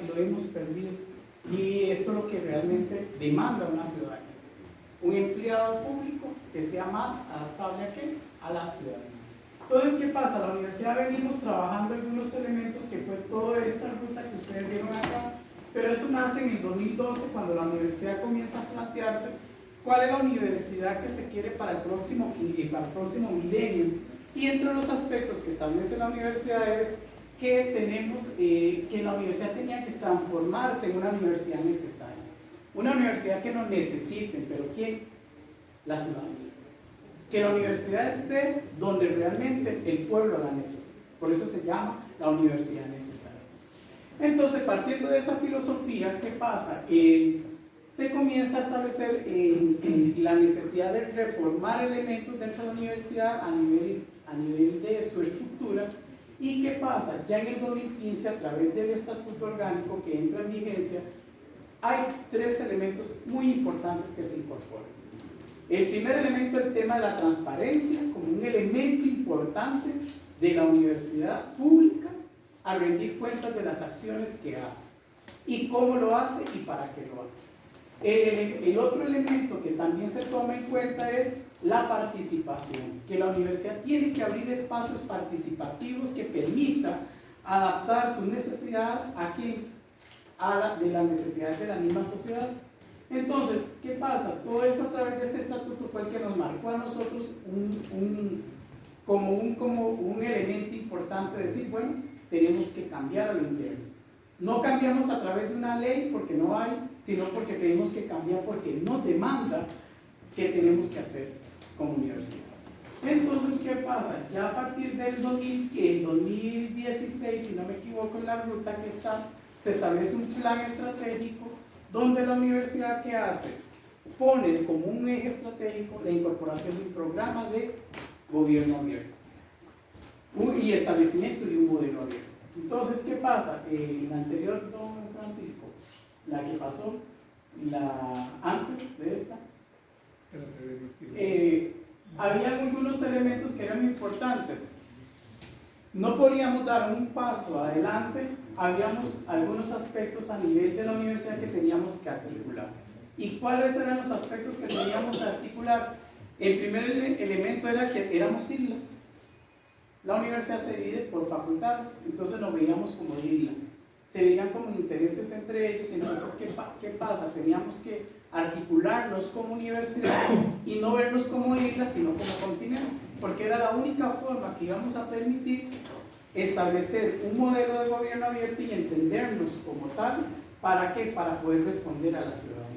lo hemos perdido. Y esto es lo que realmente demanda una ciudadanía. Un empleado público que sea más adaptable ¿a qué? A la ciudadanía. Entonces, ¿qué pasa? La universidad venimos trabajando algunos elementos que fue toda esta ruta que ustedes vieron acá, pero esto nace en el 2012 cuando la universidad comienza a plantearse cuál es la universidad que se quiere para el próximo milenio. Y entre los aspectos que establece la universidad es que la universidad tenía que transformarse en una universidad necesaria. Una universidad que nos necesiten, pero ¿quién? La ciudadanía. Que la universidad esté donde realmente el pueblo la necesita. Por eso se llama la universidad necesaria. Entonces, partiendo de esa filosofía, ¿qué pasa? Se comienza a establecer la necesidad de reformar elementos dentro de la universidad a nivel de su estructura. ¿Y qué pasa? Ya en el 2015, a través del Estatuto Orgánico que entra en vigencia, hay 3 elementos muy importantes que se incorporan. El primer elemento es el tema de la transparencia, como un elemento importante de la universidad pública a rendir cuentas de las acciones que hace, y cómo lo hace y para qué lo hace. El otro elemento que también se toma en cuenta es la participación, que la universidad tiene que abrir espacios participativos que permitan adaptar sus necesidades de las necesidades de la misma sociedad. Entonces, ¿qué pasa? Todo eso a través de ese estatuto fue el que nos marcó a nosotros como un elemento importante de decir, bueno, tenemos que cambiar a lo interno. No cambiamos a través de una ley porque no hay, sino porque tenemos que cambiar porque nos demanda que tenemos que hacer como universidad. Entonces, ¿qué pasa? Ya a partir del 2016, si no me equivoco, en la ruta que está, se establece un plan estratégico donde la universidad, ¿qué hace? Pone como un eje estratégico la incorporación de un programa de gobierno abierto y establecimiento de un modelo abierto. Entonces, ¿qué pasa? En la anterior, don Francisco, la que pasó, antes de esta, había algunos elementos que eran importantes. No podíamos dar un paso adelante, habíamos algunos aspectos a nivel de la universidad que teníamos que articular. ¿Y cuáles eran los aspectos que teníamos que articular? El primer elemento era que éramos islas. La universidad se divide por facultades, entonces nos veíamos como islas. Se veían como intereses entre ellos, entonces ¿qué pasa? Teníamos que articularnos como universidad y no vernos como islas, sino como continente, porque era la única forma que íbamos a permitir establecer un modelo de gobierno abierto y entendernos como tal. ¿Para qué? Para poder responder a la ciudadanía.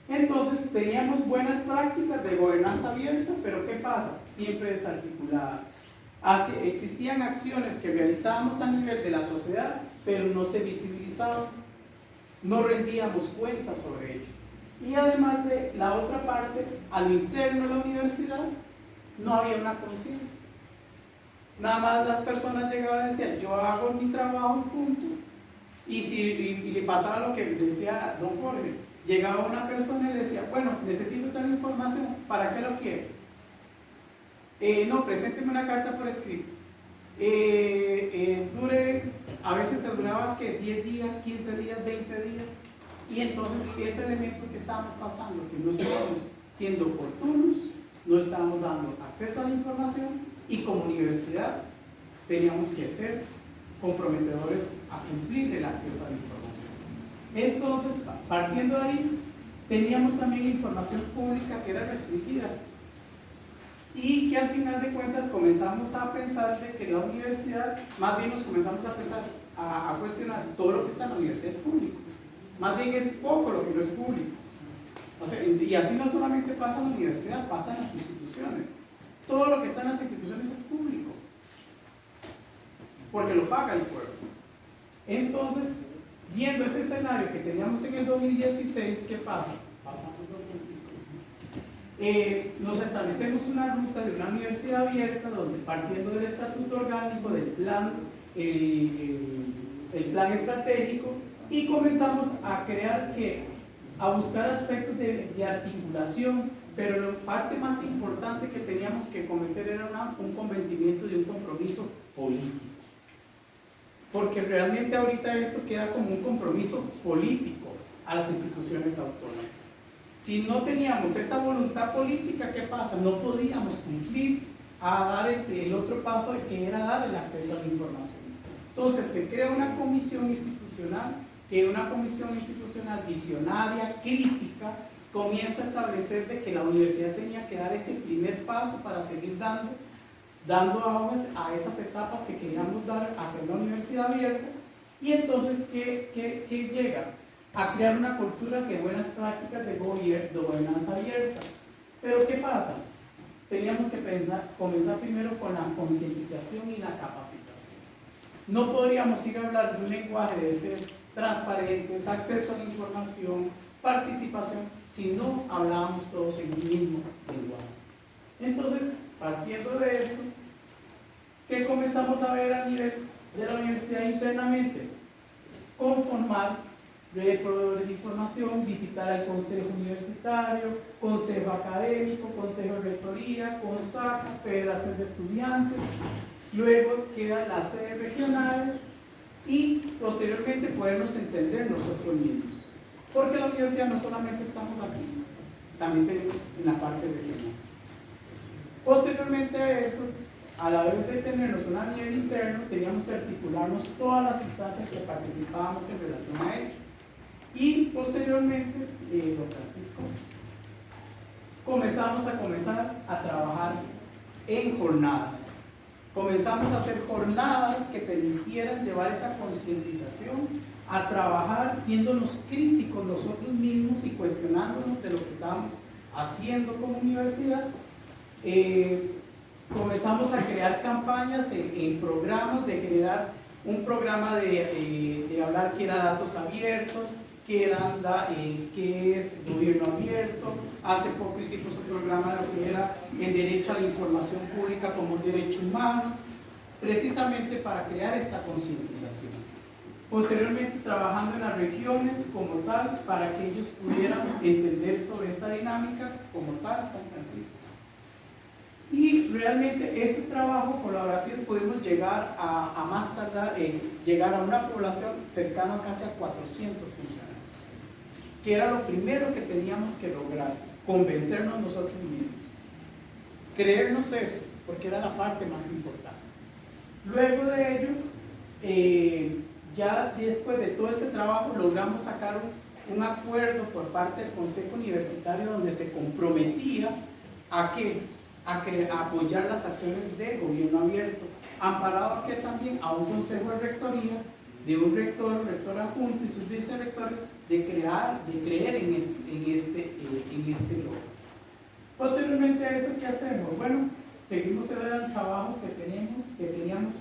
Entonces teníamos buenas prácticas de gobernanza abierta, pero ¿qué pasa? Siempre desarticuladas. Existían acciones que realizábamos a nivel de la sociedad, pero no se visibilizaban, no rendíamos cuentas sobre ello. Y además de la otra parte, a lo interno de la universidad, no había una conciencia. Nada más las personas llegaban y decían, yo hago mi trabajo y punto. Y le pasaba lo que decía don Jorge, llegaba una persona y le decía, bueno, necesito tal información, ¿para qué lo quiere? No, presénteme una carta por escrito. A veces se duraba que 10 días, 15 días, 20 días. Y entonces ese elemento que estábamos pasando, que no estábamos siendo oportunos, no estábamos dando acceso a la información, y como universidad teníamos que ser comprometedores a cumplir el acceso a la información. Entonces, partiendo de ahí, teníamos también información pública que era restringida, y que al final de cuentas comenzamos a pensar de que la universidad, más bien nos comenzamos a pensar, a cuestionar, todo lo que está en la universidad es público, más bien es poco lo que no es público. O sea, y así no solamente pasa en la universidad, pasa en las instituciones. Todo lo que está en las instituciones es público, porque lo paga el pueblo. Entonces, viendo ese escenario que teníamos en el 2016, ¿qué pasa? Pasamos nos establecemos una ruta de una universidad abierta, donde partiendo del estatuto orgánico, del plan, el plan estratégico, y comenzamos a a buscar aspectos de articulación, pero la parte más importante que teníamos que convencer era un convencimiento de un compromiso político. porque realmente ahorita esto queda como un compromiso político a las instituciones autónomas. Si no teníamos esa voluntad política, ¿qué pasa? No podíamos cumplir a dar el otro paso, que era dar el acceso a la información. Entonces se crea una comisión institucional, que una comisión institucional visionaria, crítica, comienza a establecer de que la universidad tenía que dar ese primer paso para seguir dando aguas a esas etapas que queríamos dar hacia la universidad abierta. Y entonces, ¿qué llega? A crear una cultura de buenas prácticas de gobernanza abierta. Pero ¿qué pasa? Teníamos que comenzar primero con la concientización y la capacitación. No podríamos ir a hablar de un lenguaje de ser transparentes, acceso a la información, participación, si no hablábamos todos en un mismo lenguaje. Entonces, partiendo de eso, ¿qué comenzamos a ver a nivel de la universidad internamente? Conformar red de proveedores de información, visitar el consejo universitario, consejo académico, consejo de rectoría, CONSACA, federación de estudiantes, luego quedan las sedes regionales y posteriormente podernos entender nosotros mismos, porque la universidad no solamente estamos aquí, también tenemos en la parte regional. Posteriormente a esto, a la vez de tenernos a nivel interno, teníamos que articularnos todas las instancias que participábamos en relación a ello. Y posteriormente, don Francisco, comenzar a trabajar en jornadas. Comenzamos a hacer jornadas que permitieran llevar esa concientización, a trabajar siéndonos críticos nosotros mismos y cuestionándonos de lo que estábamos haciendo como universidad. Comenzamos a crear campañas en programas, de generar un programa de hablar que era datos abiertos, que es gobierno abierto. Hace poco hicimos un programa de lo que era el derecho a la información pública como un derecho humano, precisamente para crear esta concientización. Posteriormente, trabajando en las regiones como tal, para que ellos pudieran entender sobre esta dinámica como tal, don Francisco. Y realmente este trabajo colaborativo pudimos llegar a más tardar, llegar a una población cercana a casi a 400 funcionarios, que era lo primero que teníamos que lograr, convencernos nosotros mismos, creernos eso, porque era la parte más importante. Luego de ello, ya después de todo este trabajo, logramos sacar un acuerdo por parte del Consejo Universitario donde se comprometía a apoyar las acciones de gobierno abierto, amparado aquí también a un consejo de rectoría, de un rector, rector adjunto y sus vicerrectores, de creer en este logro. Posteriormente a eso, ¿qué hacemos? Bueno, seguimos eran trabajos que teníamos,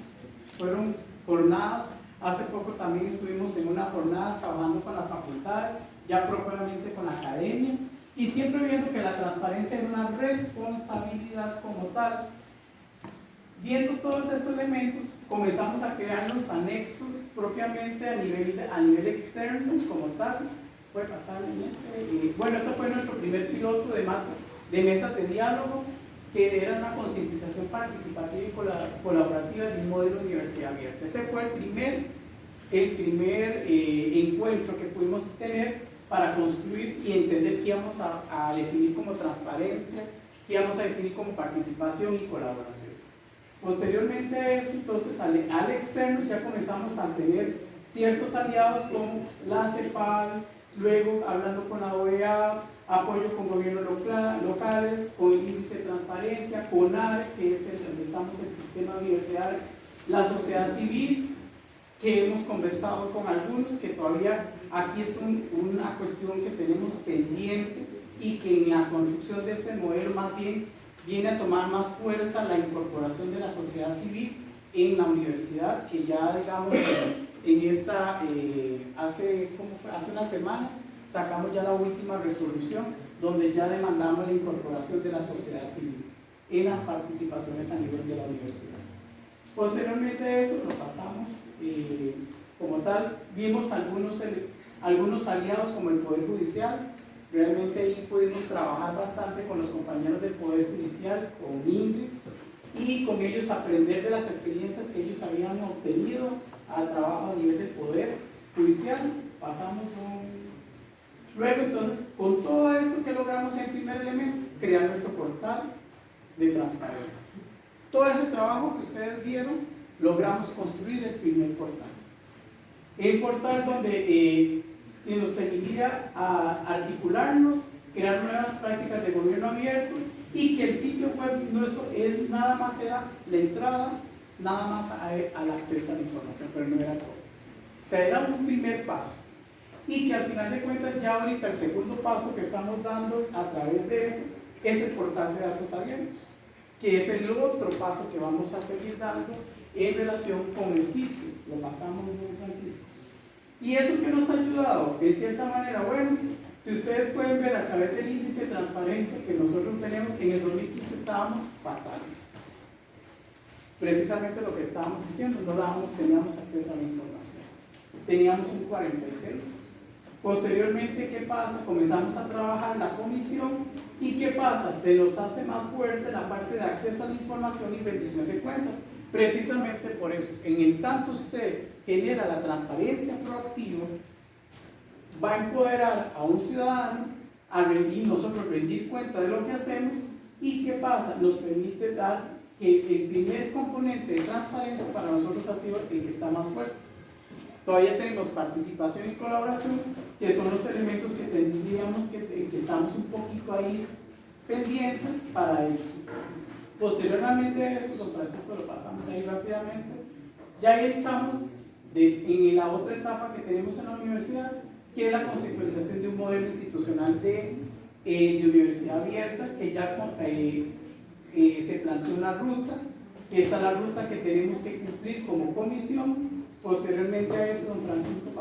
fueron jornadas. Hace poco también estuvimos en una jornada trabajando con las facultades, ya propiamente con la academia, y siempre viendo que la transparencia era una responsabilidad como tal. Viendo todos estos elementos, comenzamos a crear los anexos propiamente a nivel externo como tal. Puede pasar en este. Bueno, ese fue nuestro primer piloto de mesas de diálogo, que era una concientización participativa y colaborativa de un modelo de universidad abierta. Ese fue el primer encuentro que pudimos tener para construir y entender qué íbamos a definir como transparencia, qué íbamos a definir como participación y colaboración. Posteriormente a esto, entonces al externo ya comenzamos a tener ciertos aliados como la CEPAL, luego hablando con la OEA, apoyo con gobiernos locales, con el índice de transparencia, con ARE, que es donde estamos el sistema de universidades, la sociedad civil, que hemos conversado con algunos, que todavía aquí es una cuestión que tenemos pendiente y que en la construcción de este modelo más bien viene a tomar más fuerza la incorporación de la sociedad civil en la universidad, que ya digamos hace una semana sacamos ya la última resolución donde ya demandamos la incorporación de la sociedad civil en las participaciones a nivel de la universidad. Posteriormente a eso lo pasamos como tal, vimos algunos aliados como el Poder Judicial. Realmente ahí pudimos trabajar bastante con los compañeros del Poder Judicial, con Ingrid, y con ellos aprender de las experiencias que ellos habían obtenido a trabajo a nivel del Poder Judicial, pasamos luego entonces con todo esto que logramos en primer elemento, crear nuestro portal de transparencia. Todo ese trabajo que ustedes vieron, logramos construir el primer portal. El portal donde nos permitía articularnos, crear nuevas prácticas de gobierno abierto y que el sitio web nuestro nada más era la entrada, nada más al acceso a la información, pero no era todo. O sea, era un primer paso. Y que al final de cuentas ya ahorita el segundo paso que estamos dando a través de eso es el portal de datos abiertos, que es el otro paso que vamos a seguir dando en relación con el sitio. Lo pasamos, don Francisco. Y eso que nos ha ayudado, de cierta manera, bueno, si ustedes pueden ver a través del índice de transparencia que nosotros tenemos, en el 2015 estábamos fatales. Precisamente lo que estábamos diciendo, teníamos acceso a la información. Teníamos un 46. Posteriormente, ¿qué pasa? Comenzamos a trabajar la comisión y ¿qué pasa? Se nos hace más fuerte la parte de acceso a la información y rendición de cuentas. Precisamente por eso, en el tanto usted genera la transparencia proactiva, va a empoderar a un ciudadano y nosotros rendir cuenta de lo que hacemos. ¿Y qué pasa? Nos permite dar que el primer componente de transparencia para nosotros ha sido el que está más fuerte. Todavía tenemos participación y colaboración, que son los elementos que tendríamos que estamos un poquito ahí pendientes para ello. Posteriormente a eso, don Francisco, lo pasamos ahí rápidamente, ya entramos en la otra etapa que tenemos en la universidad, que es la conceptualización de un modelo institucional de universidad abierta, que ya se planteó una ruta, que esta es la ruta que tenemos que cumplir como comisión. Posteriormente a eso, don Francisco,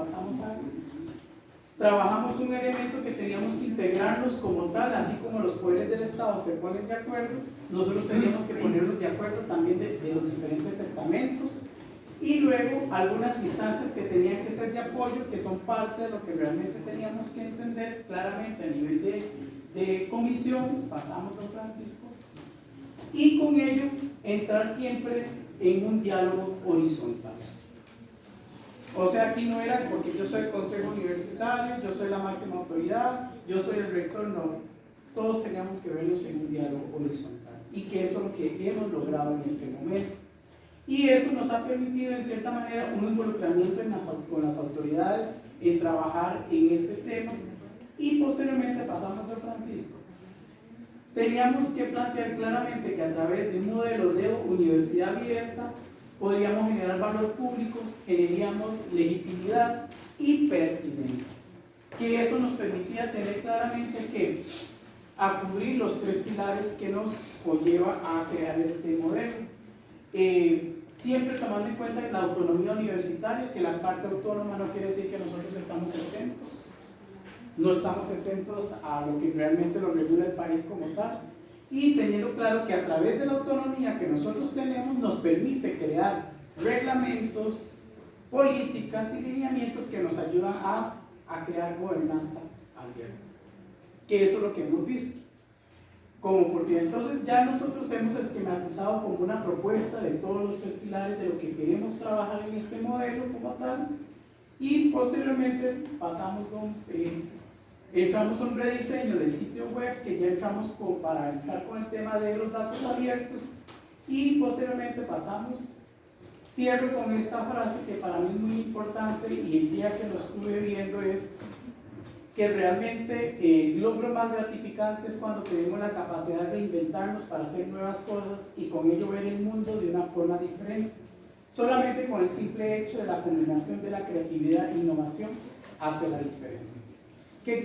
trabajamos un elemento que teníamos que integrarnos como tal, así como los poderes del Estado se ponen de acuerdo, nosotros teníamos que ponernos de acuerdo también de los diferentes estamentos, y luego algunas instancias que tenían que ser de apoyo, que son parte de lo que realmente teníamos que entender claramente a nivel de comisión. Pasamos, don Francisco, y con ello entrar siempre en un diálogo horizontal. O sea, aquí no era porque yo soy el consejo universitario, yo soy la máxima autoridad, yo soy el rector, no. Todos teníamos que vernos en un diálogo horizontal, y que eso es lo que hemos logrado en este momento. Y eso nos ha permitido en cierta manera un involucramiento con las autoridades en trabajar en este tema. Y posteriormente pasamos, don Francisco, teníamos que plantear claramente que a través de un modelo de universidad abierta podríamos generar valor público, generaríamos legitimidad y pertinencia, que eso nos permitía tener claramente que a cubrir los tres pilares que nos conlleva a crear este modelo. Siempre tomando en cuenta la autonomía universitaria, que la parte autónoma no quiere decir que nosotros estamos exentos, no estamos exentos a lo que realmente lo regula el país como tal, y teniendo claro que a través de la autonomía que nosotros tenemos nos permite crear reglamentos, políticas y lineamientos que nos ayudan a crear gobernanza abierta, que eso es lo que hemos visto como oportunidad. Entonces ya nosotros hemos esquematizado como una propuesta de todos los tres pilares de lo que queremos trabajar en este modelo como tal, y posteriormente entramos a un rediseño del sitio web, que ya entramos para entrar con el tema de los datos abiertos, y posteriormente cierro con esta frase que para mí es muy importante, y el día que lo estuve viendo es que realmente el logro más gratificante es cuando tenemos la capacidad de reinventarnos para hacer nuevas cosas y con ello ver el mundo de una forma diferente. Solamente con el simple hecho de la combinación de la creatividad e innovación hace la diferencia. ¿Qué